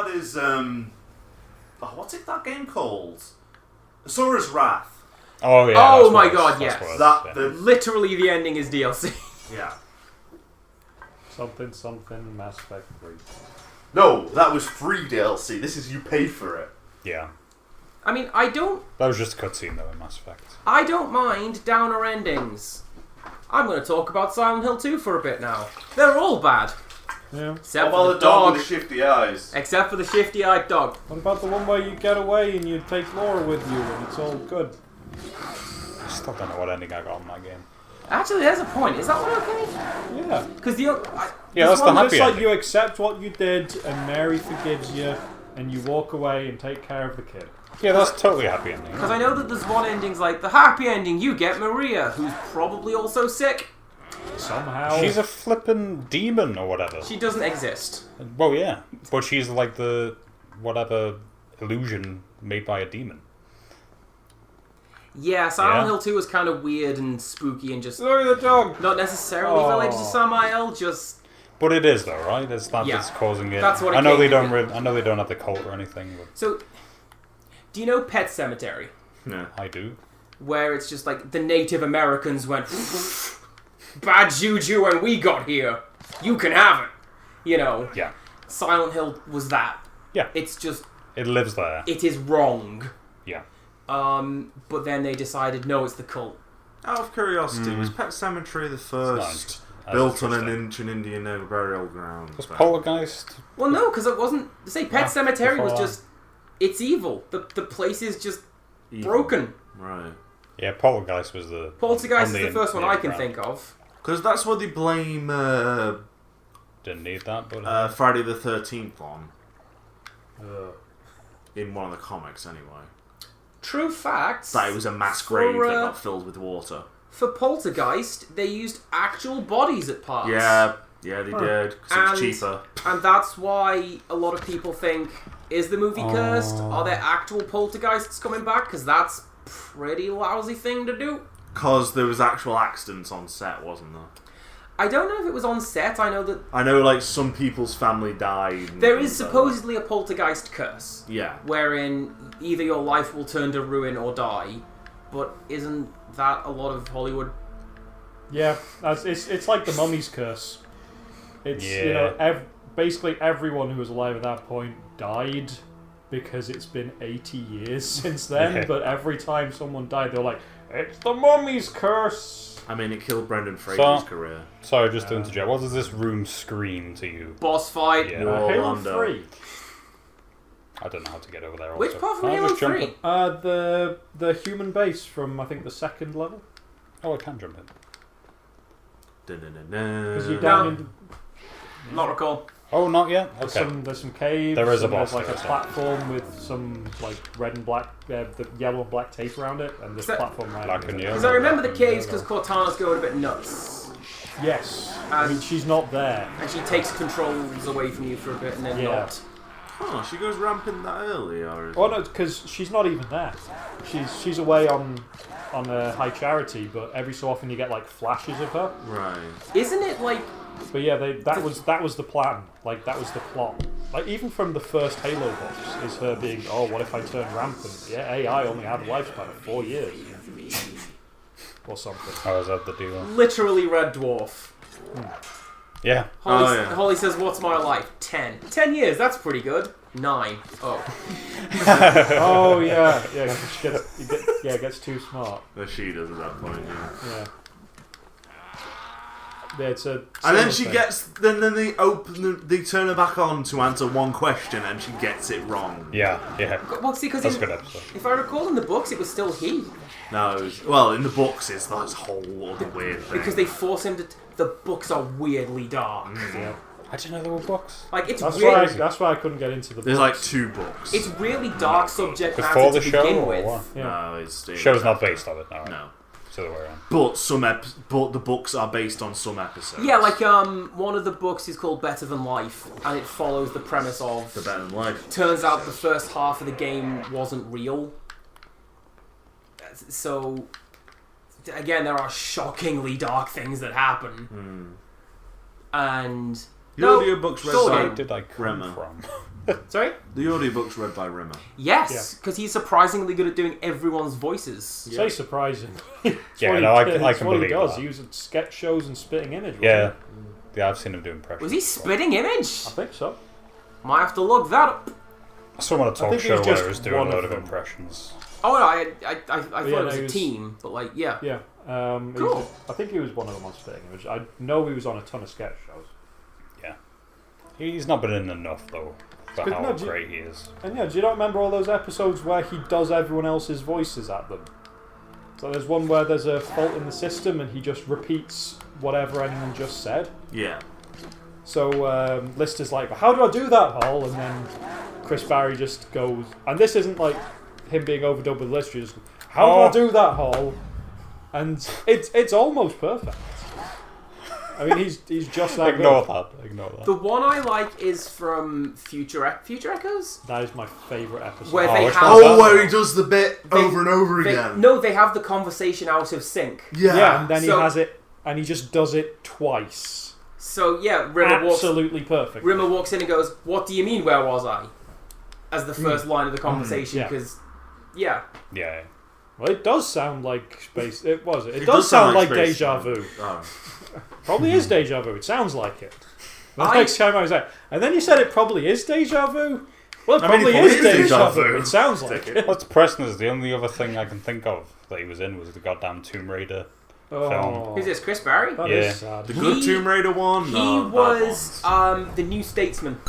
bad is what's that game called? Asura's Wrath. Oh yeah. Oh my god, yes. Literally the ending is DLC. Yeah. Something Mass Effect 3. No, that was free DLC. This is you paid for it. Yeah. I mean, I don't... That was just a cutscene though in Mass Effect. I don't mind downer endings. I'm going to talk about Silent Hill 2 for a bit now. They're all bad. Yeah. Except for the dog. with the shifty eyes. Except for the shifty-eyed dog. What about the one where you get away and you take Laura with you and it's all good? I still don't know what ending I got in that game. Actually, there's a point. Is that one okay? Yeah. Because Yeah, that's the happy It's like ending. you accept what you did and Mary forgives you and you walk away and take care of the kid. Yeah, that's totally a happy ending. Because I know that there's one ending's like, the happy ending, you get Maria, who's probably also sick. Somehow. She's a flippin' demon or whatever. She doesn't exist. Well, yeah. But she's like the whatever illusion made by a demon. Yeah, Silent Hill 2 was kind of weird and spooky and just... Look at the dog! Not necessarily related to Samael, just... But it is though, right? It's that that's causing it. That's what it I know came they to don't. be. I know they don't have the cult or anything. But So, do you know Pet Cemetery? Yeah. I do. Where it's just like, the Native Americans went... Bad juju when we got here. You can have it. You know. Yeah. Silent Hill was that. Yeah. It's just... It lives there. It is wrong. Yeah. But then they decided, no, it's the cult. Out of curiosity, was Pet Cemetery the first That's built on an interesting. ancient Indian burial ground? Was Poltergeist? Well, no, because it wasn't... Say, Pet Cemetery was before just... It's evil. The place is just Evil. broken. Right. Yeah, Poltergeist was the. Poltergeist on is the first one I can ground. think of. Because that's what they blame Didn't need that, but Friday the 13th on. In one of the comics, anyway. True facts. That it was a mass grave For, that got filled with water. For Poltergeist, they used actual bodies at parts. Yeah, they did. Because it's cheaper. And that's why a lot of people think, is the movie cursed? Are there actual poltergeists coming back? Because that's pretty lousy thing to do. Because there was actual accidents on set, wasn't there? I don't know if it was on set. I know that I know, like, some people's family died. there is supposedly a poltergeist curse. Yeah. Wherein either your life will turn to ruin or die. But isn't that a lot of Hollywood? Yeah, it's like the Mummy's curse. It's, you know, basically everyone who was alive at that point died because it's been 80 years since then, Yeah. but every time someone died, they're like, it's the Mummy's curse! I mean, it killed Brendan Fraser's career. Sorry, just to interject. What does this room scream to you? Boss fight. Yeah. Halo Orlando. 3. I don't know how to get over there. Which also. part from Can I Halo just jump 3? in? The human base from, I think, the second level. Oh, I can jump in. Because you're down in... Not recall. Oh, not yet. Okay. There's some caves. There is a and boss There's like there, a so. platform with some like red and black, the yellow and black tape around it, and this So- platform right. Black and yellow. Because I remember the caves because Cortana's going a bit nuts. Yes, I mean she's not there. And she takes controls away from you for a bit and then Yeah. not. Huh, she goes ramping that early, or is Oh no, because she's not even there. She's away on a high charity, but every so often you get like flashes of her. Right. Isn't it like... But yeah, that was the plan. Like that was the plot. Like even from the first Halo box, is her being, oh, what if I turn rampant? Yeah, AI only had a lifespan of 4 years. Or something. Oh, is that the deal? literally Red Dwarf? Yeah. Holly says, what's my life? 10. 10 years, that's pretty good. 9. Oh. Oh yeah, she gets too smart. But she does at that point, yeah. Yeah. Yeah, it's a. And then similar she thing. gets. Then they turn her back on to answer one question, and she gets it wrong. Yeah. Well, see, because That's a good episode. if I recall in the books, it was still he. No, well, in the books, it's this whole other weird thing. Because they force him to... The books are weirdly dark. Yeah. I didn't know there were books. Like, it's That's really... why I couldn't get into the. There's books. like 2 books. It's really dark subject Before matter the to show begin or with. what? Yeah. No, it's Show's not based on it. No. No, It's the other way around. but the books are based on some episodes. Yeah, like, one of the books is called Better Than Life, and it follows the premise of... The Better Than Life. Turns out the first half of the game wasn't real. So, again, there are shockingly dark things that happen. And... The audiobooks read Story. by Where did I come Bremer. from? Sorry? The audiobook's read by Rimmer. Yes, because he's surprisingly good at doing everyone's voices. Say surprising. Yeah, no, I can what he believe does. that. He uses sketch shows and spitting image. wasn't Yeah. he? Yeah, I've seen him do impressions. Was he spitting image? I think so. Might have to look that up. I saw him on a talk think he show was where just he was doing a one of load of them. impressions. Oh no, I thought yeah, it was no, a he was- team, but like, yeah. Yeah. Cool. I think he was one of them on spitting image. I know he was on a ton of sketch shows. Yeah. He's not been in enough, though, for But how no, do you- great he is. And yeah, do you not remember all those episodes where he does everyone else's voices at them? So there's one where there's a fault in the system and he just repeats whatever anyone just said. Yeah. So Lister's like, how do I do that, Hall? And then Chris Barry just goes, and this isn't like him being overdubbed with Lister, just how do I do that, Hall? And it's almost perfect. I mean, he's just that Ignore good. that. Ignore that. The one I like is from Future Echoes, That is my favourite episode. where Oh, they which have one's Oh, that? where he does the bit They- over and over they, again. no, they have the conversation out of sync. Yeah, and then So- he has it, and he just does it twice. So yeah, Rimmer Absolutely perfect. walks in and goes, "What do you mean? Where was I?" As the first line of the conversation, yeah. because yeah. Yeah. Well, it does sound like space. It was. It, It does sound like Space deja Jam. vu. Oh. Probably is deja vu. It sounds like it. The I- next time I was like, and then you said it probably is deja vu. Well, it I mean, probably it is deja vu. vu. It sounds like it. What's depressing is the only other thing I can think of that he was in was the goddamn Tomb Raider. Oh, Who's this? Chris Barry? that Yeah. is sad. The good Tomb Raider one? He No, that was one's- the New Statesman.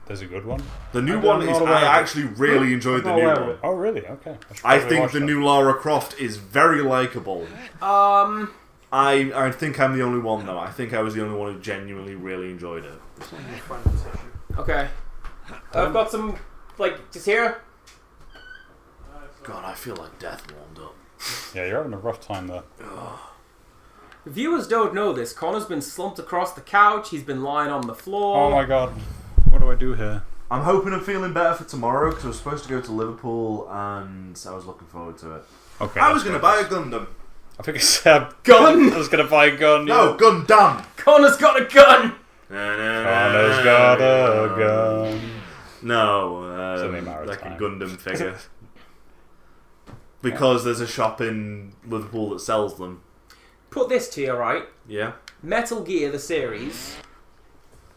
There's a good one. The new I'm one not is. aware of I it. actually really enjoyed the not new aware of one. it. Oh, really? Okay. should I probably think watch the that. new Lara Croft is very likable. I think I'm the only one though. I think I was the only one who genuinely really enjoyed it. Okay. I've got some just here. God, I feel like death warmed up. Yeah, you're having a rough time there. Viewers don't know this. Connor's been slumped across the couch. He's been lying on the floor. Oh my god. What do I do here? I'm hoping I'm feeling better for tomorrow because I was supposed to go to Liverpool and I was looking forward to it. Okay. I was going going to buy a Gundam. I think I said Gun! I was going to buy a gun. No, Gundam! Connor's got a gun. Connor's got a gun. No, Something like a maritime. Gundam figure. Because there's a shop in Liverpool that sells them. Put this to you, right? Yeah. Metal Gear, the series.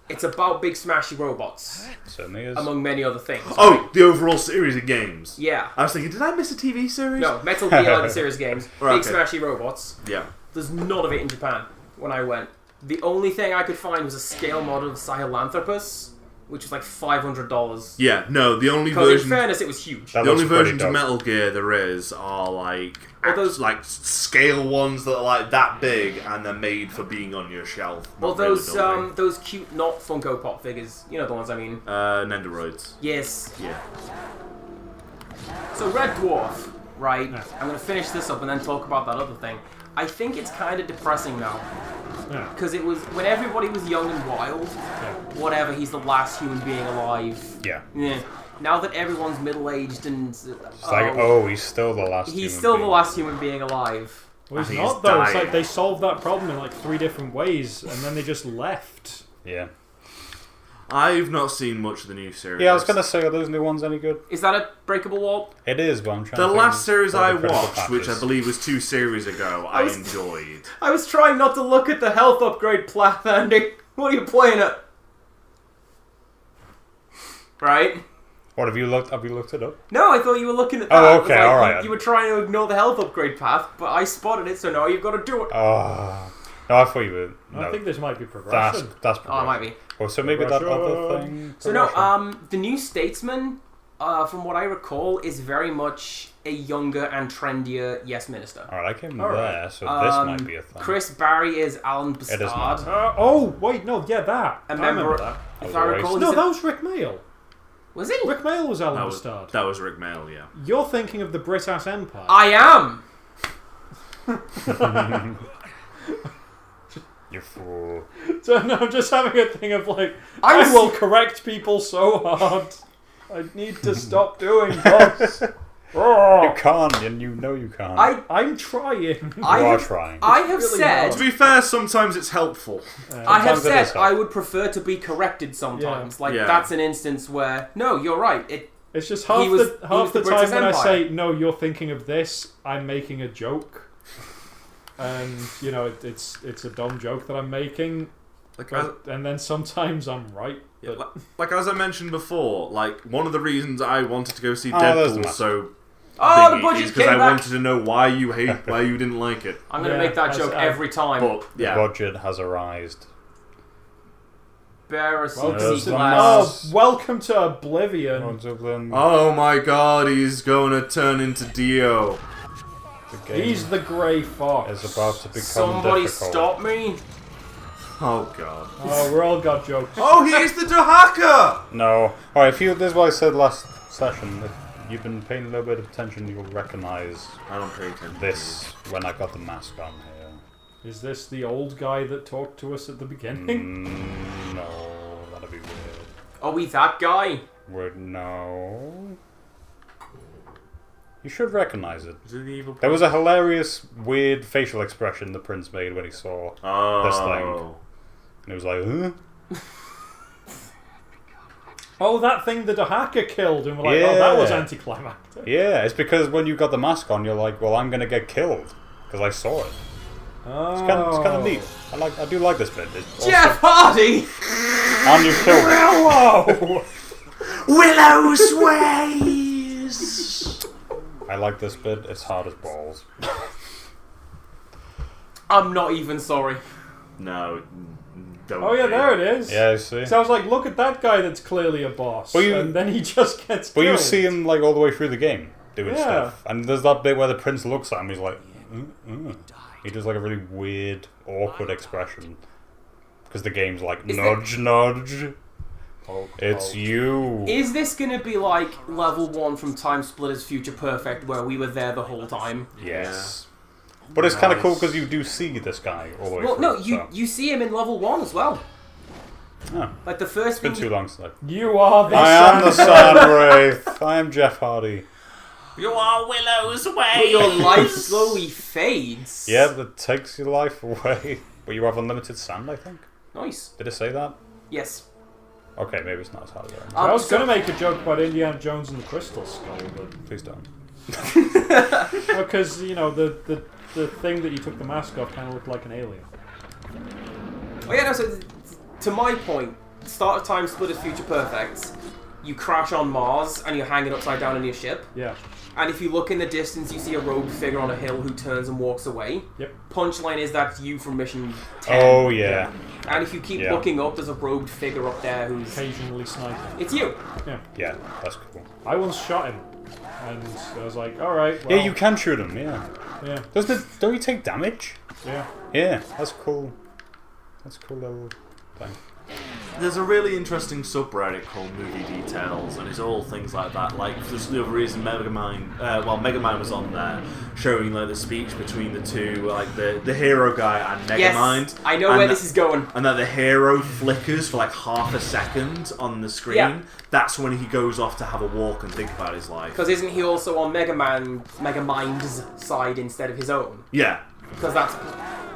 It's about big smashy robots, Certainly is. among many other things. Oh, the overall series of games. Yeah. I was thinking, did I miss a TV series? No, Metal Gear, like the series games. Right, Big okay. smashy robots. Yeah. There's none of it in Japan when I went. The only thing I could find was a scale model of Sahelanthropus, which was like $500. Yeah, no, the only Because in version... fairness, it was huge. That The only looks pretty versions of dope. Metal Gear there is are like Are those- like scale ones that are like that big and they're made for being on your shelf. Well, not really building. those cute not Funko Pop figures. You know the ones I mean. Nendoroids. Yes. Yeah. So Red Dwarf, right? Yeah. I'm gonna finish this up and then talk about that other thing. I think it's kind of depressing now Yeah. because it was when everybody was young and wild. Yeah. Whatever, he's the last human being alive. Yeah. Yeah. Now that everyone's middle-aged and It's like, oh, he's still the last he's human still the being. last human being alive. Well, he's And not he's though. It's dying. like they solved that problem in like 3 different ways, and then they just left. Yeah. I've not seen much of the new series. Yeah, I was going to say, are those new ones any good? Is that a breakable wall? It is, but I'm trying The to last think series what I the critical watched, which I patches. believe was 2 series ago, I was- enjoyed. I was trying not to look at the health upgrade path ending. What are you playing at? Right? What, have you looked it up? No, I thought you were looking at that. Oh, It was okay, like alright. You were trying to ignore the health upgrade path, but I spotted it, so now you've got to do it. Oh. No, I thought you were... No, I think this might be that's progression. Oh, it might be. Well, so maybe that other Progression. thing... So no, the New Statesman, from what I recall, is very much a younger and trendier Yes Minister. Alright, I came Alright. there, so this might be a thing. Chris Barry is Alan It is Bastard. not. Oh wait, no, yeah, that. A I member- remember that. If That I was a recall, waste. No, he's that was Rick Mail. was he? Rick Mail was Alan That was, Bastard. that was Rick Mail, yeah. You're thinking of the British Empire. I am. You fool. So, no, I'm just having a thing of like, I I was- will correct people so hard. I need to stop doing this. You can't, and you know you can't. I'm trying. You are trying. I have really said. To be fair, sometimes it's helpful. I have Sometimes it is said I would prefer to be corrected sometimes. Yeah. Like Yeah. that's an instance where no, you're right. It's just He half was the the time British when I Empire. say no, you're thinking of this. I'm making a joke, and it's a dumb joke that I'm making. And then sometimes I'm right. Yeah, But like as I mentioned before, like one of the reasons I wanted to go see there's the Deadpool mask. so Oh, the thingy budget is because came I back. wanted to know why you didn't like it. I'm gonna Yeah, make that as joke I- every time. But yeah, Budget has arisen. Bear a Welcome seat to- glass. welcome to Oblivion. oh my God, he's going to turn into Dio. The game He's the Grey Fox. is about to become Somebody difficult. stop me. Oh God. Oh, we're all got jokes. Oh, he's the Dahaka. No. Alright, this is what I said last session. If you've been paying a little bit of attention, you'll recognise I don't pay attention. this when I got the mask on here. Is this the old guy that talked to us at the beginning? No, that'd be weird. Are we that guy? No. You should recognise it. Is it the evil? There was a hilarious, weird facial expression the prince made when he saw this thing. And it was like, huh? Oh, that thing the Dahaka killed, and we're like, oh, that was Yeah. anticlimactic. Yeah, it's because when you got the mask on, you're like, well, I'm gonna get killed. Because I saw it. Oh. It's kind of neat. I do like this bit. It's also, Jeff Hardy. and you killed it. Hello! Willow's ways. I like this bit. It's hard as balls. I'm not even sorry. No, don't. Oh, yeah, be. there it is. Yeah, I see. So I was like, look at that guy that's clearly a boss. Well, you- and then he just gets But killed. you see him like all the way through the game doing Yeah. stuff, and there's that bit where the prince looks at him. He's like, he does like a really weird, awkward expression because the game's like nudge, nudge. It's you. Is this gonna be like level 1 from Time Splitters Future Perfect, where we were there the whole time? Yes. But it's kind of Nice. cool because you do see this guy all the way Well, through. no, so. you see him in level 1 as well. Oh, Like the first it's been thing. too long since You are the I am the Sand Wraith. I am Jeff Hardy. You are Willow's But ways. your life slowly fades. Yeah, that takes your life away. But you have unlimited sand, I think. Nice. Did it say that? Yes. Okay, maybe it's not as hard as that. I was going to make a joke about Indiana Jones and the Crystal Skull, but Please don't. because the thing that you took the mask off kind of looked like an alien. Oh yeah, no. So to my point, start of Time Splitters Future Perfect. You crash on Mars and you're hanging upside down in your ship. Yeah. And if you look in the distance, you see a robed figure on a hill who turns and walks away. Yep. Punchline is that's you from Mission 10. Oh, yeah. And if you keep Yeah. looking up, there's a robed figure up there who's... Occasionally sniping. It's you! Yeah, that's cool. I once shot him, and I was like, all right. Well, Yeah, you can shoot him, yeah. Yeah. Don't you take damage? Yeah. Yeah, that's cool. That's a cool little thing. There's a really interesting subreddit called Movie Details, and it's all things like that. Like, for the other reason, Megamind was on there, showing like the speech between the two, like the hero guy and Megamind. Yes! I know where this is going. And that the hero flickers for like half a second on the screen. Yeah. That's when he goes off to have a walk and think about his life. Because isn't he also on Megamind's side instead of his own? Yeah. Because that's...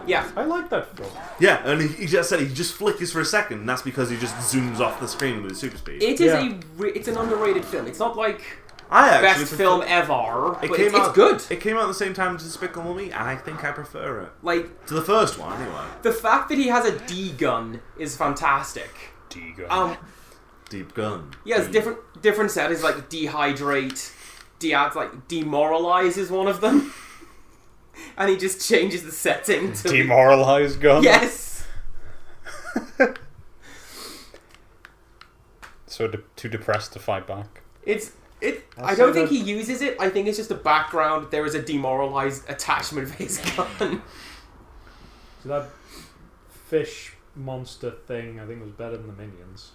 Yeah. I like that film. Yeah, and he just said he just flickers for a second, and that's because he just zooms off the screen with his super speed. It is Yeah. it's an underrated film. It's not like I actually best prefer- film ever, but came it's out- good. It came out at the same time as Despicable Me, and I think I prefer it. Like, To the first one, anyway. the fact that he has a D-gun is fantastic. D-gun. Deep gun. Yeah, it's different settings like dehydrate, demoralize is one of them. And he just changes the setting to... Demoralized gun? Yes! So too depressed to fight back? I don't think he uses it. I think it's just a background. There is a demoralized attachment for his gun. So that fish monster thing, I think, was better than the Minions.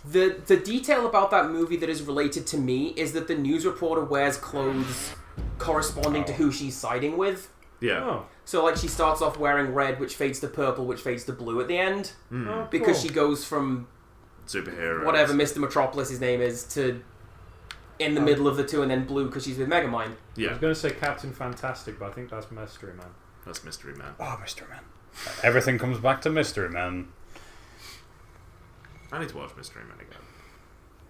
The detail about that movie that is related to me is that the news reporter wears clothes corresponding to who she's siding with. Yeah. Oh. So, like, she starts off wearing red, which fades to purple, which fades to blue at the end. Oh, Because cool. she goes from Superhero. whatever Mr. Metropolis' name is to in the middle of the two, and then blue because she's with Megamind. I Yeah, was going to say Captain Fantastic, but I think that's Mystery Man. that's Mystery Man. Oh, Mystery Man. Everything comes back to Mystery Man. I need to watch Mystery Man again.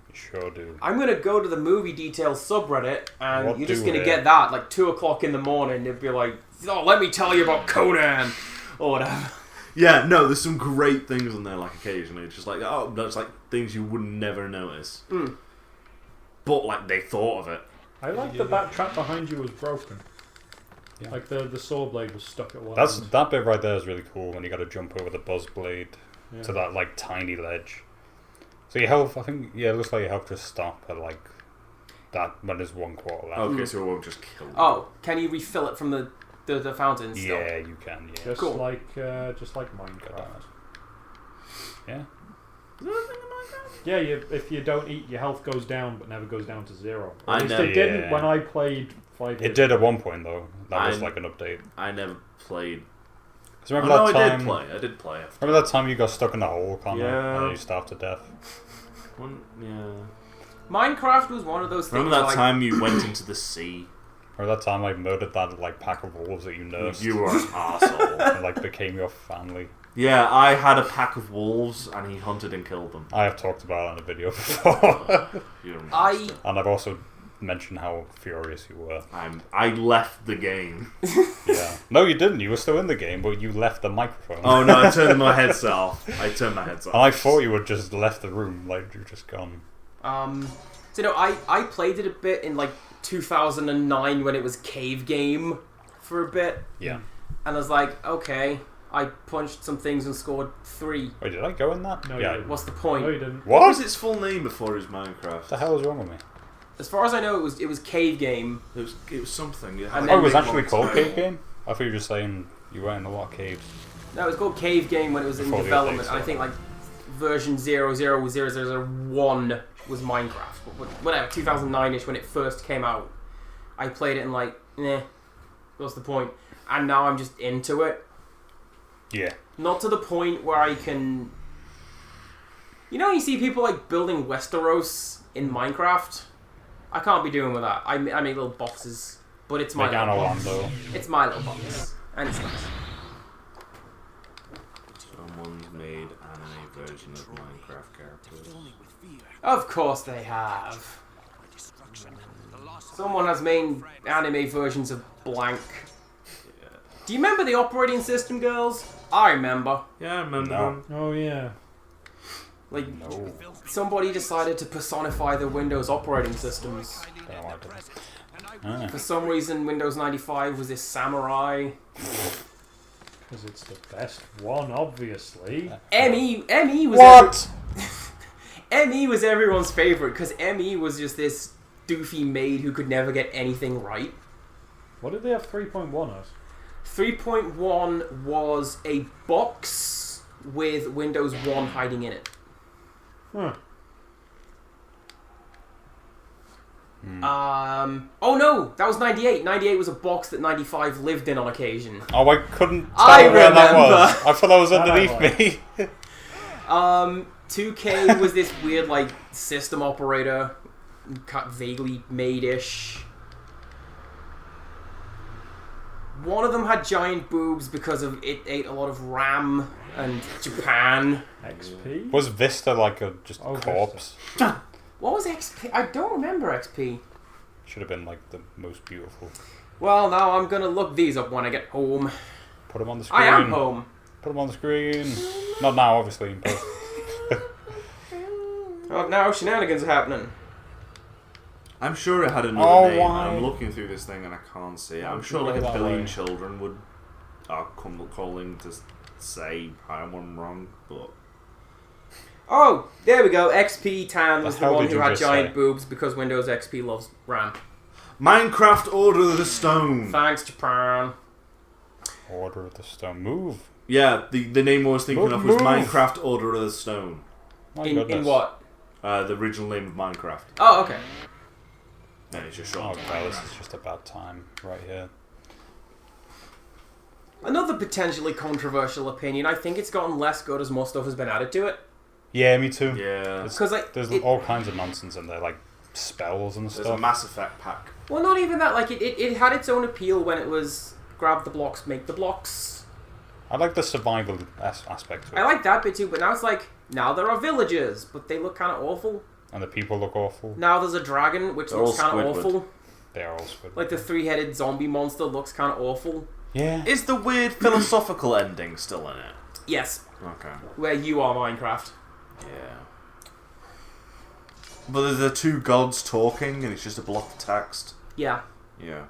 You sure do. I'm gonna go to the movie details subreddit, and What you're just do gonna it? get that like 2 o'clock in the morning. It'd be like, oh, let me tell you about Conan or whatever. Yeah, no, there's some great things in there. Like occasionally, it's just like that's like things you would never notice. But like they thought of it. I like that that trap behind you was broken. Yeah. Like the saw blade was stuck at one That's end. that bit right there is really cool when you got to jump over the buzz blade Yeah. to that like tiny ledge. So your health, I think, it looks like your health just stop at like that when there's 1/4 left. Okay, so it won't just kill you. Oh, can you refill it from the fountain still? Yeah, you can. Yeah. Just Cool. like Minecraft. Yeah. Is there a thing in Minecraft? Yeah, if you don't eat, your health goes down, but never goes down to 0. I At least know. it didn't Yeah. when I played 5 years It did at one point though. That was I- like an update. I never played. 'Cause Oh, remember no, that I time? did play. I did play. Remember that time you got stuck in the hole, Connor, Yeah. and you starved to death? Yeah. Minecraft was one of those things. Remember that like, time you went into the sea? Remember that time I murdered that like pack of wolves that you nursed? You were an arsehole. and like became your family. Yeah, I had a pack of wolves and he hunted and killed them. I have talked about it in a video before. You're a I monster. And I've also mentioned how furious you were. I left the game. Yeah. No, you didn't. You were still in the game, but you left the microphone. Oh no, I turned my headset off. I turned my headset off. And I thought you had just left the room, like you're just gone. so no, I played it a bit in like 2009 when it was Cave Game for a bit, Yeah. and I was like, okay, I punched some things and scored 3. Wait, did I go in that? No, yeah. you didn't. What's the point? No, you didn't. What What? was its full name before it was Minecraft? What the hell is wrong with me? As far as I know, it was Cave Game. It was something. It And had then Oh, it a was big actually long called title. Cave Game? I thought you were just saying you were in a lot of caves. No, it was called Cave Game when it was in Before the development. updates, And I think like version 0.0.0.0.1 was Minecraft. But whatever, 2009ish when it first came out. I played it and like, what's the point? And now I'm just into it. Yeah. Not to the point where I can... You know, you see people like building Westeros in Minecraft? I can't be doing with that. I make little boxes, but it's my Like little box. Orlando. It's my little box. And it's nice. Someone's made anime version of Minecraft characters. Of course they have. Someone has made anime versions of blank. Do you remember the operating system, girls? I remember. Yeah, I remember No. them. Oh, yeah. Like, No. somebody decided to personify the Windows operating systems. Don't like it. Ah. For some reason, Windows 95 was this samurai. Because it's the best one, obviously. ME was What? ME was everyone's favorite because ME was just this doofy maid who could never get anything right. What did they have 3.1 as? 3.1 was a box with Windows 1 hiding in it. Huh. Oh no, that was 98. 98 was a box that 95 lived in on occasion. Oh, I couldn't tell I where that remember. was. I thought that was That I underneath me. 2K was this weird like system operator, vaguely maid-ish. One of them had giant boobs because of it ate a lot of RAM and Japan. XP? Was Vista like a just Oh, corpse? What was XP? I don't remember XP. Should have been like the most beautiful. Well, now I'm gonna look these up when I get home. Put them on the screen. I am home. Put them on the screen. Not now, obviously. But Oh, now shenanigans are happening. I'm sure it had another Oh, name. why? I'm looking through this thing and I can't see it. I'm Why sure do like it a that billion way? children would come calling to say I'm wrong, but Oh, there we go. XP Tan was The the hell one did who you had just giant say? boobs because Windows XP loves RAM. Minecraft Order of the Stone. Thanks, Japan. Order of the Stone. Move. Yeah, the name I was thinking of was Move. Minecraft Order of the Stone. My In goodness. what? The original name of Minecraft. Oh, okay. And it's just Oh short. god, this is just a bad time right here. Another potentially controversial opinion. I think it's gotten less good as more stuff has been added to it. Yeah, me too. Yeah. Because like There's it- all kinds of nonsense in there, like spells and There's stuff. a Mass Effect pack. Well, not even that. Like it had its own appeal when it was grab the blocks, make the blocks. I like the survival aspect to it. I like that bit too, but now it's like now there are villagers, but they look kind of awful. And the people look awful. Now there's a dragon, which They're looks all kind of Squidward. awful. They are all Squidward. Like the 3-headed zombie monster looks kind of awful. Yeah. Is the weird philosophical ending still in it? Yes, Okay. where you are Minecraft. Yeah. But there's the two gods talking, and it's just a block of text. Yeah. Yeah.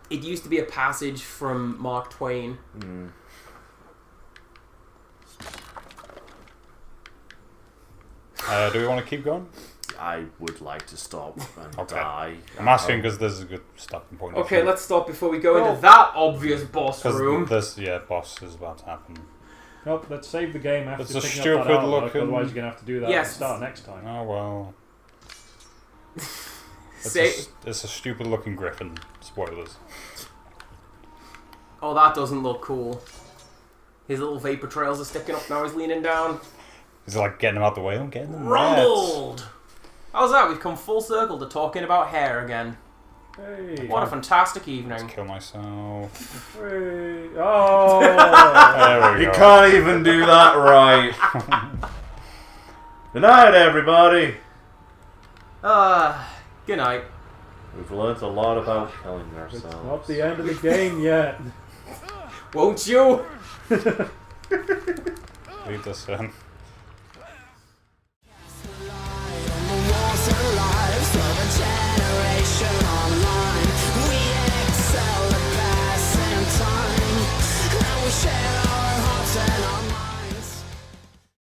It used to be a passage from Mark Twain. Mm. Do we want to keep going? I would like to stop and Okay. die. I'm asking because this is a good stopping point. Okay, let's stop before we go Oh. into that obvious boss room. Because this, boss is about to happen. Nope, let's save the game after It's a picking up stupid that artwork, looking- otherwise you're going to have to do that Yes. and start next time. Oh well. Say, It's a stupid looking griffin. Spoilers. oh, that doesn't look cool. His little vapor trails are sticking up now. He's leaning down. Is it like getting them out the way? I'm getting them. Rumbled. How's that? We've come full circle to talking about hair again. Hey. What a fantastic evening. Let's kill myself. Hey. Oh! There we You go. can't even do that right. Good night, everybody. Good night. We've learnt a lot about killing It's ourselves. not the end of the game yet. Won't you? Leave this in.